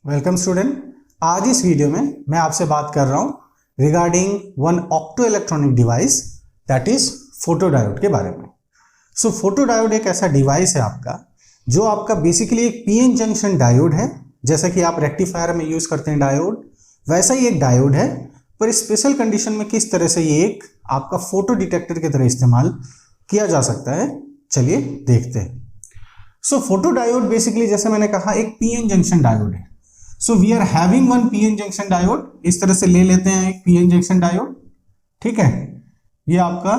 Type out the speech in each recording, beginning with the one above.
Welcome student. आज इस video में मैं आपसे बात कर रहा हूं regarding one opto electronic device that is photodiode के बारे में। सो फोटोडायोड एक ऐसा डिवाइस है आपका जो आपका बेसिकली एक पीएन जंक्शन डायोड है। जैसा कि आप रेक्टिफायर में यूज करते हैं डायोड, वैसा ही एक डायोड है, पर स्पेशल कंडीशन में किस तरह से ये एक आपका फोटो डिटेक्टर की तरह इस्तेमाल किया जा सकता है, चलिए देखते हैं। सो फोटोडायोड बेसिकली जैसे मैंने कहा एक पीएन जंक्शन डायोड है। So we are having one PN junction diode. इस तरह से ले लेते हैं एक पीएन जंक्शन डायोड, ठीक है। ये आपका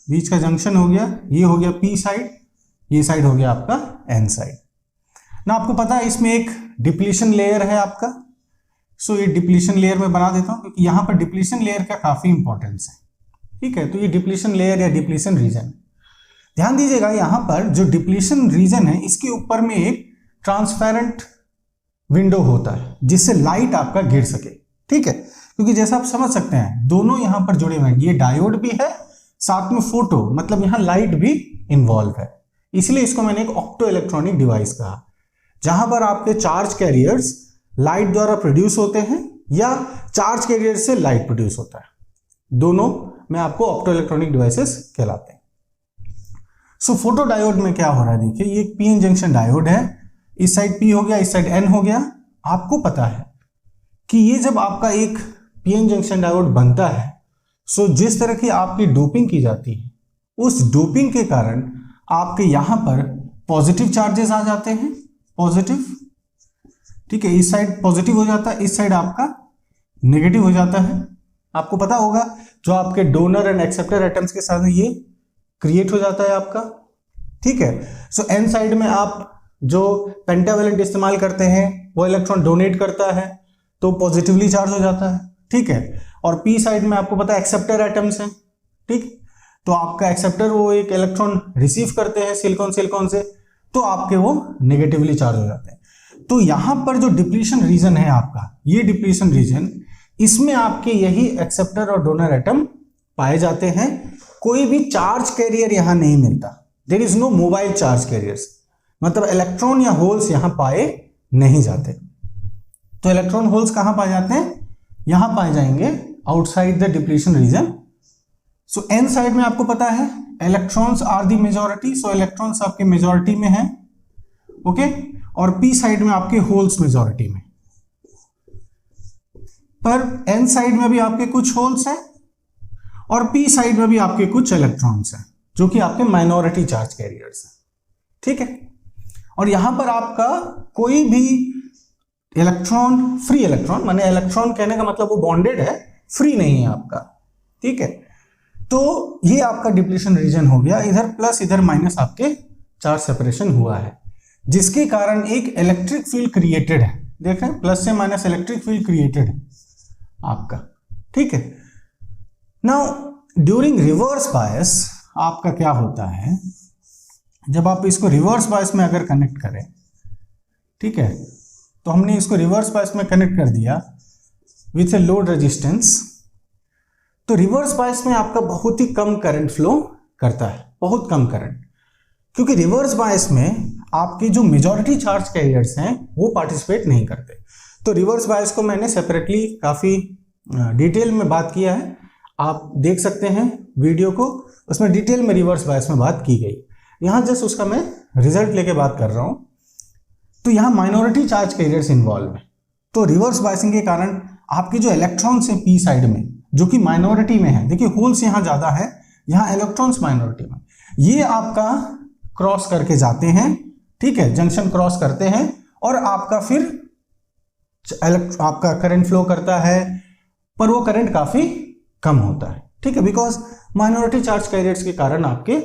बीच का जंक्शन हो गया, ये हो गया पी साइड, ये साइड हो गया आपका एन साइड ना। आपको पता है इसमें एक डिप्लीशन लेयर है आपका। सो ये डिप्लीशन लेयर में बना देता हूं क्योंकि यहां पर डिप्लीशन लेयर का काफी इंपॉर्टेंस है, ठीक है। तो ये डिप्लीशन लेयर या डिप्लीशन रीजन, ध्यान दीजिएगा यहां पर जो डिप्लीशन रीजन है इसके ऊपर में एक ट्रांसपेरेंट विंडो होता है जिससे लाइट आपका गिर सके, ठीक है। क्योंकि जैसा आप समझ सकते हैं दोनों यहां पर जुड़े हुए हैं, ये डायोड भी है साथ में फोटो, मतलब यहां लाइट भी इन्वॉल्व है। इसलिए इसको मैंने एक ऑप्टो इलेक्ट्रॉनिक डिवाइस कहा, जहां पर आपके चार्ज कैरियर्स लाइट द्वारा प्रोड्यूस होते हैं या चार्ज कैरियर से लाइट प्रोड्यूस होता है। दोनों में आपको ऑप्टो इलेक्ट्रॉनिक डिवाइसेस कहलाते हैं। सो फोटो डायोड में क्या हो रहा है, देखिए ये एक पीएन जंक्शन डायोड है। इस साइड पी हो गया, इस साइड एन हो गया। आपको पता है कि ये जब आपका एक पीएन जंक्शन डायोड बनता है, सो जिस तरह की आपकी डोपिंग की जाती है उस डोपिंग के कारण आपके यहां पर पॉजिटिव चार्जेस आ जाते हैं, पॉजिटिव, ठीक है। इस साइड पॉजिटिव हो जाता है, इस साइड आपका नेगेटिव हो जाता है। आपको पता होगा जो आपके डोनर एंड एक्सेप्टर एटम्स के साथ ये क्रिएट हो जाता है आपका, ठीक है। सो एन साइड में आप जो पेंटावेलेंट इस्तेमाल करते हैं वो इलेक्ट्रॉन डोनेट करता है तो पॉजिटिवली चार्ज हो जाता है, ठीक है। और पी साइड में आपको पता है एक्सेप्टर एटम्स हैं, ठीक। तो आपका एक्सेप्टर वो एक इलेक्ट्रॉन रिसीव करते हैं सिलिकॉन से, तो आपके वो नेगेटिवली चार्ज हो जाते हैं। तो यहां पर जो डिप्लीशन रीजन है आपका, ये डिप्लीशन रीजन, इसमें आपके यही एक्सेप्टर और डोनर एटम पाए जाते हैं। कोई भी चार्ज कैरियर यहां नहीं मिलता, there is no mobile charge carriers, मतलब इलेक्ट्रॉन या होल्स यहां पाए नहीं जाते। तो इलेक्ट्रॉन होल्स कहां पाए जाते हैं, यहां पाए जाएंगे outside the depletion region. So n side में आपको पता है electrons are the majority, so electrons आपके मेजॉरिटी में है, ओके। और पी साइड में आपके होल्स मेजॉरिटी में, पर एन साइड में भी आपके कुछ होल्स हैं और पी साइड में भी आपके कुछ इलेक्ट्रॉन्स हैं जो कि आपके माइनॉरिटी चार्ज कैरियर्स हैं, ठीक है। और यहां पर आपका कोई भी इलेक्ट्रॉन, फ्री इलेक्ट्रॉन, माने इलेक्ट्रॉन कहने का मतलब वो बॉन्डेड है, फ्री नहीं है आपका, ठीक है। तो ये आपका डिप्लीशन रीजन हो गया, इधर प्लस इधर माइनस आपके चार्ज सेपरेशन हुआ है, जिसके कारण एक इलेक्ट्रिक फील्ड क्रिएटेड है। देख रहे हैं प्लस से माइनस इलेक्ट्रिक फील्ड क्रिएटेड है आपका, ठीक है। नाउ ड्यूरिंग रिवर्स बायस आपका क्या होता है, जब आप इसको रिवर्स बायस में अगर कनेक्ट करें, ठीक है, तो हमने इसको रिवर्स बायस में कनेक्ट कर दिया विथ ए लोड रेजिस्टेंस। तो रिवर्स बायस में आपका बहुत ही कम करंट फ्लो करता है, बहुत कम करंट, क्योंकि रिवर्स बायस में आपके जो मेजॉरिटी चार्ज कैरियर्स हैं वो पार्टिसिपेट नहीं करते। तो रिवर्स बायस को मैंने सेपरेटली काफी डिटेल में बात किया है, आप देख सकते हैं वीडियो को, उसमें डिटेल में रिवर्स बायस में बात की गई। यहां जस्ट उसका मैं रिजल्ट लेके बात कर रहा हूं। तो यहां माइनॉरिटी चार्ज कैरियर्स इन्वॉल्व है, तो रिवर्स बायसिंग के कारण आपके जो इलेक्ट्रॉन्स है पी साइड में जो कि माइनॉरिटी में है, देखिए होल्स यहां ज्यादा है, यहां इलेक्ट्रॉन्स माइनॉरिटी में, ये आपका क्रॉस करके जाते हैं, ठीक है, जंक्शन क्रॉस करते हैं और आपका फिर आपका करंट फ्लो करता है, पर वो करंट काफी कम होता है, ठीक है, बिकॉज माइनॉरिटी चार्ज कैरियर्स के कारण आपके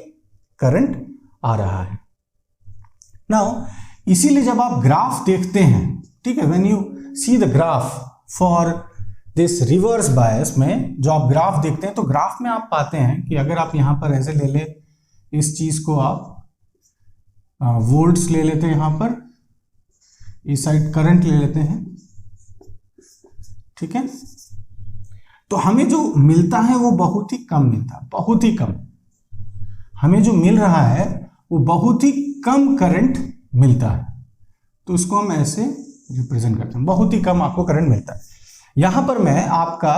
करंट आ रहा है। नाउ इसीलिए जब आप ग्राफ देखते हैं, ठीक है, when you see the graph for this reverse bias में, जो आप ग्राफ देखते हैं तो ग्राफ में आप पाते हैं कि अगर आप यहां पर ऐसे ले ले, इस चीज को आप वोल्ट्स ले लेते हैं, यहां पर इस साइड करंट ले लेते हैं, ठीक है, तो हमें जो मिलता है वो बहुत ही कम मिलता है, बहुत ही कम। हमें जो मिल रहा है वो बहुत ही कम करंट मिलता है। तो उसको हम ऐसे रिप्रेजेंट करते हैं, बहुत ही कम आपको करंट मिलता है। यहां पर मैं आपका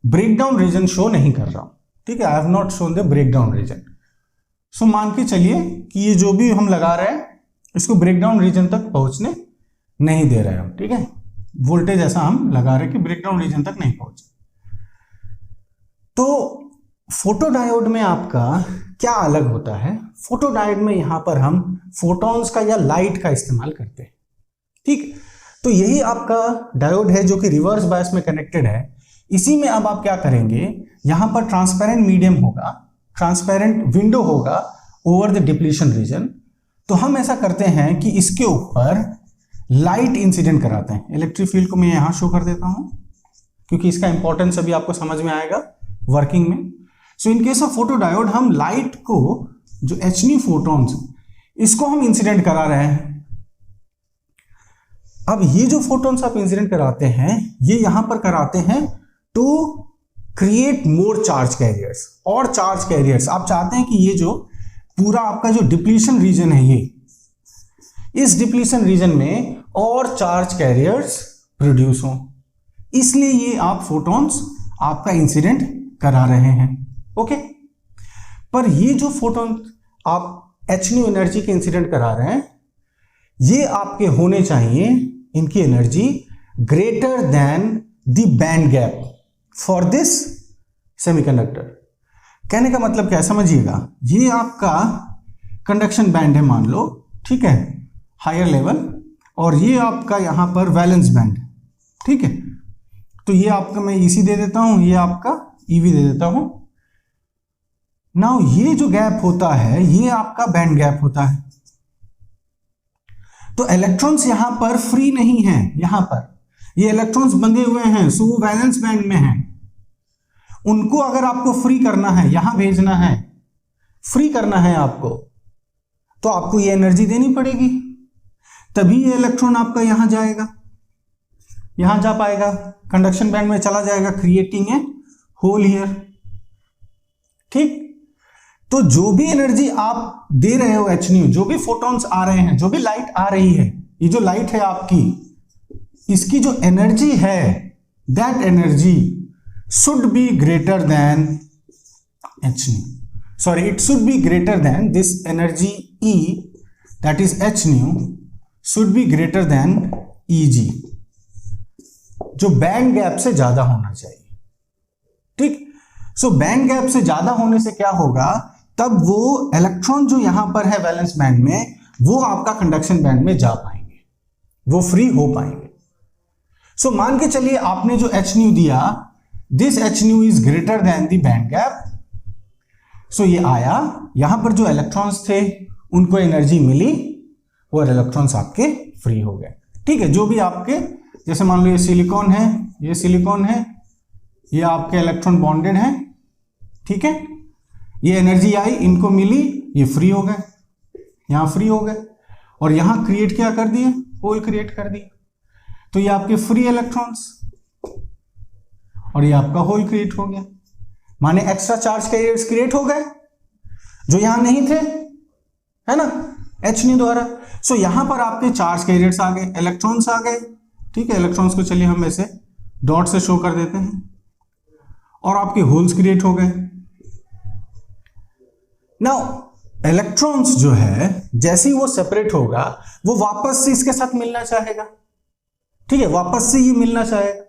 ब्रेकडाउन रीजन शो नहीं कर रहा हूं, ठीक है, I have not shown the breakdown reason. So मान के चलिए कि ये जो भी हम लगा रहे हैं इसको ब्रेकडाउन रीजन तक पहुंचने नहीं दे रहे हम, ठीक है, वोल्टेज ऐसा हम लगा रहे हैं कि ब्रेकडाउन रीजन तक नहीं पहुंचे। तो फोटोडायोड में आपका क्या अलग होता है? फोटोडायोड में यहां पर हम फोटॉन्स का या लाइट का इस्तेमाल करते हैं, ठीक। तो यही आपका डायोड है जो कि रिवर्स बायस में कनेक्टेड है। इसी में अब आप क्या करेंगे, यहां पर ट्रांसपेरेंट मीडियम होगा, ट्रांसपेरेंट विंडो होगा ओवर द डिप्लीशन रीजन। तो हम ऐसा करते हैं कि इसके ऊपर लाइट इंसिडेंट कराते हैं। इलेक्ट्रिक फील्ड को मैं यहां शो कर देता हूं क्योंकि इसका इंपॉर्टेंस अभी आपको समझ में आएगा वर्किंग में। सो इन केस ऑफ फोटोडायोड हम लाइट को, जो एचनी फोटॉन्स, इसको हम इंसिडेंट करा रहे हैं। अब ये जो फोटॉन्स आप इंसिडेंट कराते हैं ये यहां पर कराते हैं to create more charge carriers, और चार्ज कैरियर्स आप चाहते हैं कि ये जो पूरा आपका जो डिप्लीशन रीजन है, ये इस डिप्लीशन रीजन में और चार्ज कैरियर्स प्रोड्यूस हो, इसलिए ये आप फोटॉन्स आपका इंसिडेंट करा रहे हैं, ओके। पर ये जो फोटॉन आप एच न्यू एनर्जी के इंसिडेंट करा रहे हैं, ये आपके होने चाहिए, इनकी energy greater than the band gap for this semiconductor. कहने का मतलब क्या है समझिएगा, ये आपका कंडक्शन बैंड है मान लो, ठीक है, हायर लेवल, और ये आपका यहां पर वैलेंस बैंड, ठीक है। तो ये आपका मैं ईसी दे देता हूं, ये आपका ईवी दे देता हूं। नाउ ये जो गैप होता है ये आपका बैंड गैप होता है। तो इलेक्ट्रॉन्स यहां पर फ्री नहीं है, यहां पर ये इलेक्ट्रॉन्स बंधे हुए हैं, सो वो वैलेंस बैंड में हैं। उनको अगर आपको फ्री करना है, यहां भेजना है, फ्री करना है आपको, तो आपको ये एनर्जी देनी पड़ेगी, तभी ये इलेक्ट्रॉन आपका यहां जाएगा, यहां जा पाएगा, कंडक्शन बैंड में चला जाएगा, क्रिएटिंग ए होल हियर, ठीक। तो जो भी एनर्जी आप दे रहे हो एच न्यू, जो भी फोटॉन्स आ रहे हैं, जो भी लाइट आ रही है, ये जो लाइट है आपकी, इसकी जो एनर्जी है, that energy should be greater than h nu, sorry, it should be greater than this energy E, that is h nu should be greater than Eg, जो बैंड गैप से ज्यादा होना चाहिए, ठीक। सो बैंड गैप से ज्यादा होने से क्या होगा, तब वो इलेक्ट्रॉन जो यहां पर है वैलेंस बैंड में, वो आपका कंडक्शन बैंड में जा पाएंगे, वो फ्री हो पाएंगे। सो मान के चलिए आपने जो एच न्यू दिया, this h nu is greater than the band gap. So ये आया, यहां पर जो इलेक्ट्रॉन्स थे उनको एनर्जी मिली और इलेक्ट्रॉन्स आपके फ्री हो गए, ठीक है। जो भी आपके, जैसे मान लो ये सिलिकॉन है, ये सिलिकॉन है, ये आपके इलेक्ट्रॉन बॉन्डेड है, ठीक है, ये एनर्जी आई, इनको मिली, ये फ्री हो गए, यहां फ्री हो गए, और यहां क्रिएट क्या कर दिए, होल क्रिएट कर दिए। तो ये आपके फ्री इलेक्ट्रॉन्स और ये आपका होल क्रिएट हो गया, माने एक्स्ट्रा चार्ज कैरियर्स क्रिएट हो गए जो यहां नहीं थे, है ना, एच न्यू द्वारा। सो यहां पर आपके चार्ज कैरियर्स आ गए, इलेक्ट्रॉन्स आ गए, ठीक है। इलेक्ट्रॉन्स को चलिए हम ऐसे डॉट से शो कर देते हैं, और आपके होल्स क्रिएट हो गए। नाउ इलेक्ट्रॉन्स जो है जैसे ही वो सेपरेट होगा, वो वापस से इसके साथ मिलना चाहेगा, ठीक है, वापस से ये मिलना चाहेगा।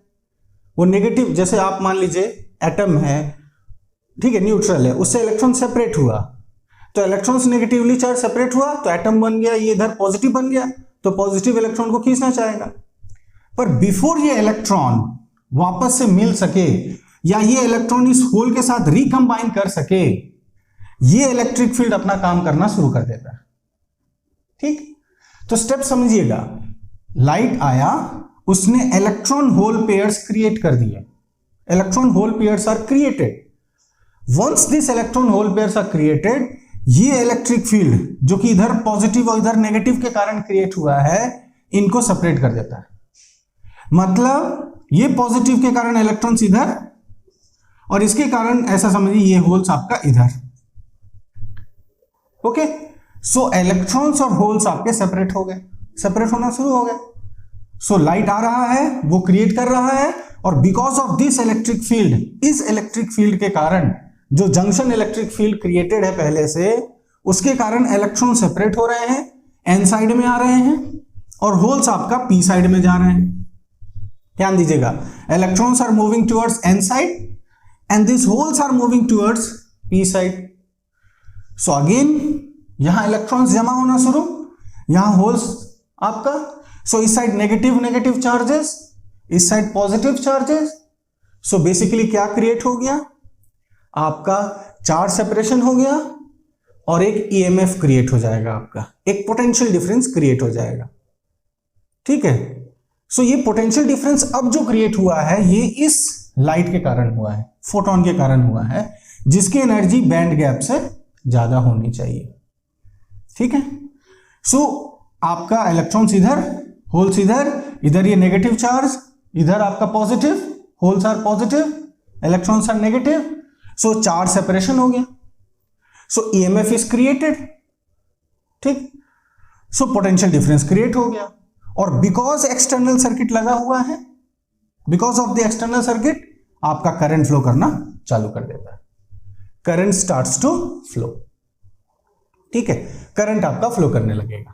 वो नेगेटिव, जैसे आप मान लीजिए एटम है, ठीक है, न्यूट्रल है, उससे इलेक्ट्रॉन सेपरेट हुआ, तो इलेक्ट्रॉन्स नेगेटिवली चार्ज सेपरेट हुआ, तो एटम बन गया, ये इधर पॉजिटिव बन गया, तो पॉजिटिव इलेक्ट्रॉन को खींचना चाहेगा। पर बिफोर ये इलेक्ट्रॉन वापस से मिल सके, या ये इलेक्ट्रॉन इस होल के साथ रिकंबाइन कर सके, ये इलेक्ट्रिक फील्ड अपना काम करना शुरू कर देता है, ठीक। तो स्टेप समझिएगा, लाइट आया, उसने इलेक्ट्रॉन होल पेयर्स क्रिएट कर दिए, electron hole pairs are created. Once this electron hole pairs are created, ये इलेक्ट्रिक फील्ड जो कि इधर पॉजिटिव और इधर नेगेटिव के कारण क्रिएट हुआ है, इनको सेपरेट कर देता है। मतलब ये पॉजिटिव के कारण इलेक्ट्रॉन्स इधर, और इसके कारण ऐसा समझिए ये होल्स आपका इधर, ओके। सो इलेक्ट्रॉन्स और होल्स आपके सेपरेट हो गए, सेपरेट होना शुरू हो गए। सो लाइट आ रहा है, वो क्रिएट कर रहा है, और because of this electric field, इस इलेक्ट्रिक फील्ड के कारण, जो जंक्शन इलेक्ट्रिक फील्ड क्रिएटेड है पहले से, उसके कारण इलेक्ट्रॉन सेपरेट हो रहे हैं, एन साइड में आ रहे हैं, और होल्स आपका पी साइड में जा रहे हैं। ध्यान दीजिएगा, electrons are moving towards n side and this holes are moving towards p side. So again यहां इलेक्ट्रॉन्स जमा होना शुरू, यहां होल्स आपका, सो इस साइड नेगेटिव नेगेटिव चार्जेस, इस side positive charges. So basically क्या क्रिएट हो गया, आपका चार्ज सेपरेशन हो गया, और एक ईएमएफ क्रिएट हो जाएगा, आपका एक पोटेंशियल डिफरेंस क्रिएट हो जाएगा। ठीक है, सो ये पोटेंशियल डिफरेंस अब जो क्रिएट हुआ है, ये इस लाइट के कारण हुआ है, फोटोन के कारण हुआ है, जिसकी एनर्जी बैंड गैप से ज्यादा होनी चाहिए। ठीक है, सो आपका इलेक्ट्रॉन्स इधर, होल्स इधर, इधर ये नेगेटिव चार्ज, इधर आपका positive, holes are positive, electrons are negative, so charge separation हो गया, सो ईएमएफ इज क्रिएटेड। ठीक, सो पोटेंशियल डिफरेंस क्रिएट हो गया, और बिकॉज एक्सटर्नल सर्किट लगा हुआ है, because of the external circuit आपका करंट फ्लो करना चालू कर देता है, करंट स्टार्ट्स टू फ्लो। ठीक है, करंट आपका फ्लो करने लगेगा,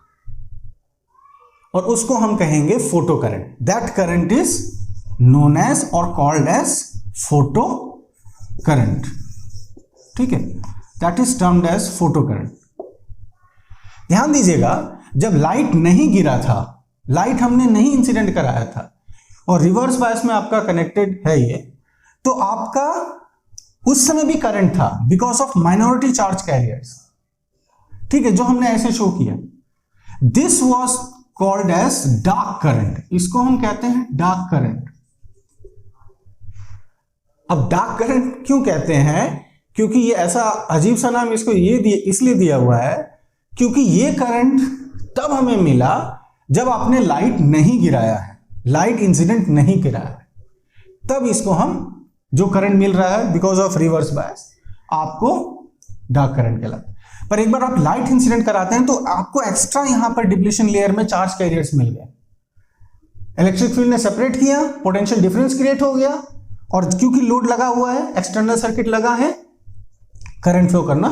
और उसको हम कहेंगे photo current. That current is known as और कॉल्ड एज फोटो करंट। ठीक है, that is termed as photo current. ध्यान दीजिएगा, जब लाइट नहीं गिरा था, लाइट हमने नहीं इंसिडेंट कराया था, और रिवर्स बायस में आपका कनेक्टेड है ये, तो आपका उस समय भी करंट था because of minority charge carriers. ठीक है, जो हमने ऐसे शो किया, this was called as dark current, इसको हम कहते हैं डार्क करंट। अब डार्क करंट क्यों कहते हैं, क्योंकि ये ऐसा अजीब सा नाम इसको इसलिए दिया हुआ है क्योंकि ये करंट तब हमें मिला जब आपने लाइट नहीं गिराया है, लाइट इंसिडेंट नहीं कराया है, तब इसको हम जो करंट मिल रहा है बिकॉज ऑफ रिवर्स बायस, आपको डार्क करंट कहलाता है। पर एक बार आप लाइट इंसिडेंट कराते हैं तो आपको एक्स्ट्रा यहां पर डिप्लीशन लेयर में चार्ज कैरियर्स मिल गए, इलेक्ट्रिक फील्ड ने सेपरेट किया, पोटेंशियल डिफरेंस क्रिएट हो गया, और क्योंकि लोड लगा हुआ है, एक्सटर्नल सर्किट लगा है, करंट फ्लो करना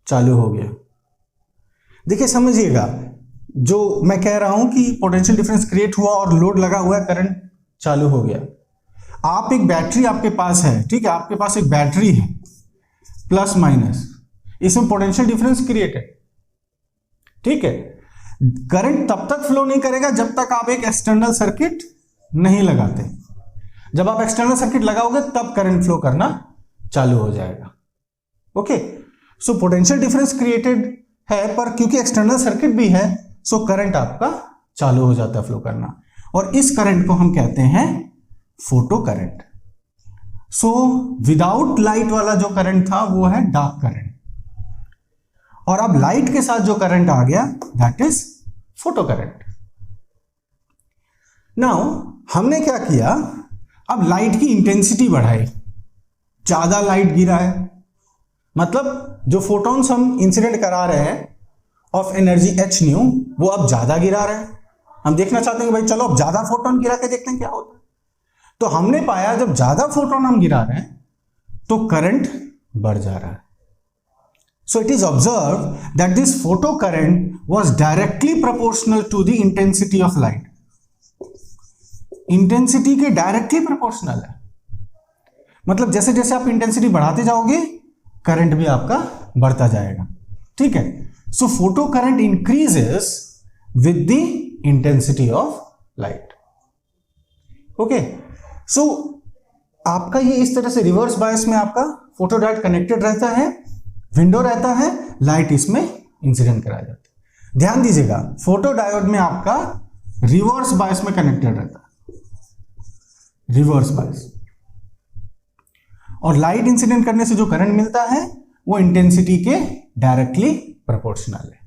चालू हो गया। देखिए समझिएगा, जो मैं कह रहा हूं कि पोटेंशियल डिफरेंस क्रिएट हुआ और लोड लगा हुआ है, करंट चालू हो गया। आप एक बैटरी आपके पास है, ठीक है, आपके पास एक बैटरी है प्लस माइनस, इसमें पोटेंशियल डिफरेंस क्रिएटेड। ठीक है, करंट तब तक फ्लो नहीं करेगा जब तक आप एक एक्सटर्नल सर्किट नहीं लगाते। जब आप एक्सटर्नल सर्किट लगाओगे तब करंट फ्लो करना चालू हो जाएगा। Okay, so potential difference created है, पर क्योंकि एक्सटर्नल सर्किट भी है, सो करंट आपका चालू हो जाता है फ्लो करना, और इस करंट को हम कहते हैं photo current. So without light वाला जो करंट था वो है डार्क करंट, और अब लाइट के साथ जो करंट आ गया that is photo current. Now हमने क्या किया, अब लाइट की इंटेंसिटी बढ़ाई, ज्यादा लाइट गिरा है, मतलब जो फोटॉन्स हम इंसिडेंट करा रहे हैं ऑफ एनर्जी एच न्यू, वो अब ज्यादा गिरा रहे हैं। हम देखना चाहते हैं कि भाई चलो अब ज्यादा फोटोन गिरा के देखते हैं क्या होता है। तो हमने पाया जब ज्यादा फोटोन हम गिरा रहे हैं तो करंट बढ़ जा रहा है। So it is observe that this photo current was directly proportional to the intensity of light. Intensity के डायरेक्टली प्रोपोर्शनल है, मतलब जैसे जैसे आप इंटेंसिटी बढ़ाते जाओगे करंट भी आपका बढ़ता जाएगा। ठीक है, so photo current increases with the intensity of light. Okay, so आपका ये इस तरह से रिवर्स बायस में आपका फोटोडायोड कनेक्टेड रहता है, विंडो रहता है, लाइट इसमें इंसिडेंट कराया जाता है। ध्यान दीजिएगा, फोटोडायोड में आपका रिवर्स बायस में कनेक्टेड रहता है, रिवर्स बायस, और लाइट इंसिडेंट करने से जो करंट मिलता है वो इंटेंसिटी के डायरेक्टली प्रोपोर्शनल है।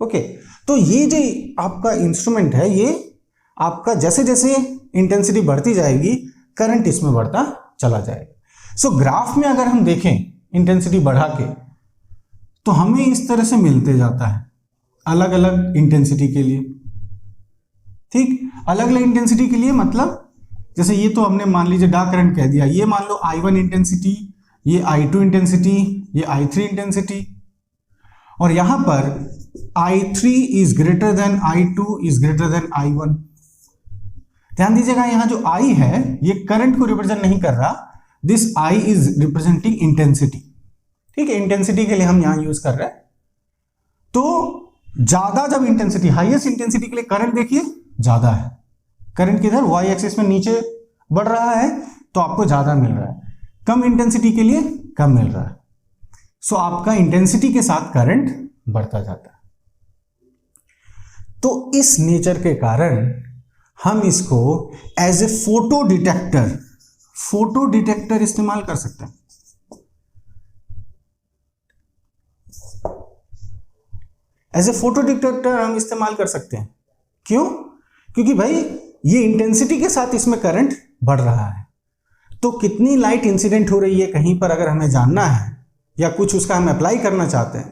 ओके, तो ये जो आपका इंस्ट्रूमेंट है, ये आपका जैसे जैसे इंटेंसिटी बढ़ती जाएगी करंट इसमें बढ़ता चला जाएगा। सो ग्राफ में अगर हम देखें इंटेंसिटी बढ़ा के तो हमें इस तरह से मिलते जाता है अलग अलग इंटेंसिटी के लिए। ठीक, अलग अलग इंटेंसिटी के लिए मतलब जैसे ये तो हमने मान लीजिए डार्क करंट कह दिया, ये मान लो I1 इंटेंसिटी, ये I2 इंटेंसिटी, ये I3 इंटेंसिटी, और यहां पर I3 is greater then I2 is greater then I1। ध्यान दीजिएगा यहां जो I है ये करंट को रिप्रेजेंट नहीं कर रहा, this I is representing intensity. ठीक है, इंटेंसिटी के लिए हम यहां यूज कर रहे हैं। तो ज्यादा जब इंटेंसिटी, हाईएस्ट इंटेंसिटी के लिए करंट देखिए ज्यादा है, करंट किधर y एक्सिस में नीचे बढ़ रहा है तो आपको ज्यादा मिल रहा है, कम इंटेंसिटी के लिए कम मिल रहा है। सो आपका इंटेंसिटी के साथ करंट बढ़ता जाता है। तो इस नेचर के कारण हम इसको एज ए फोटो डिटेक्टर इस्तेमाल कर सकते हैं। एज ए फोटो डिटेक्टर हम इस्तेमाल कर सकते हैं। क्यों? क्योंकि भाई ये इंटेंसिटी के साथ इसमें करंट बढ़ रहा है, तो कितनी लाइट इंसिडेंट हो रही है कहीं पर अगर हमें जानना है या कुछ उसका हम अप्लाई करना चाहते हैं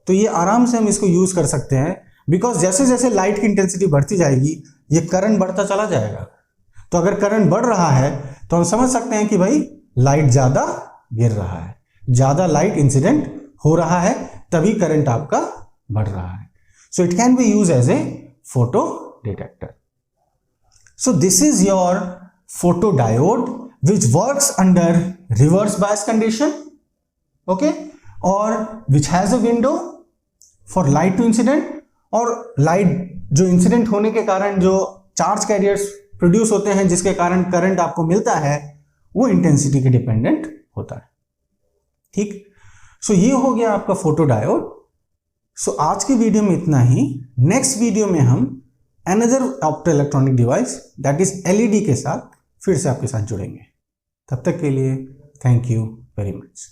तो ये आराम से हम इसको यूज कर सकते हैं। बिकॉज जैसे जैसे लाइट की इंटेंसिटी बढ़ती जाएगी ये करंट बढ़ता चला जाएगा। तो अगर करंट बढ़ रहा है तो हम समझ सकते हैं कि भाई लाइट ज्यादा गिर रहा है, ज्यादा लाइट इंसिडेंट हो रहा है, तभी करंट आपका बढ़ रहा है। So it can be use as a photo detector. So this is your photo diode which works under reverse bias condition, okay, or which has a window for light to incident, और light जो incident होने के कारण जो charge carriers produce होते हैं जिसके कारण करंट आपको मिलता है वो इंटेंसिटी के डिपेंडेंट होता है। ठीक, सो ये हो गया आपका फोटो डायोड। सो आज की वीडियो में इतना ही। नेक्स्ट वीडियो में हम another opto electronic device that is LED के साथ फिर से आपके साथ जुड़ेंगे। तब तक के लिए थैंक यू वेरी मच।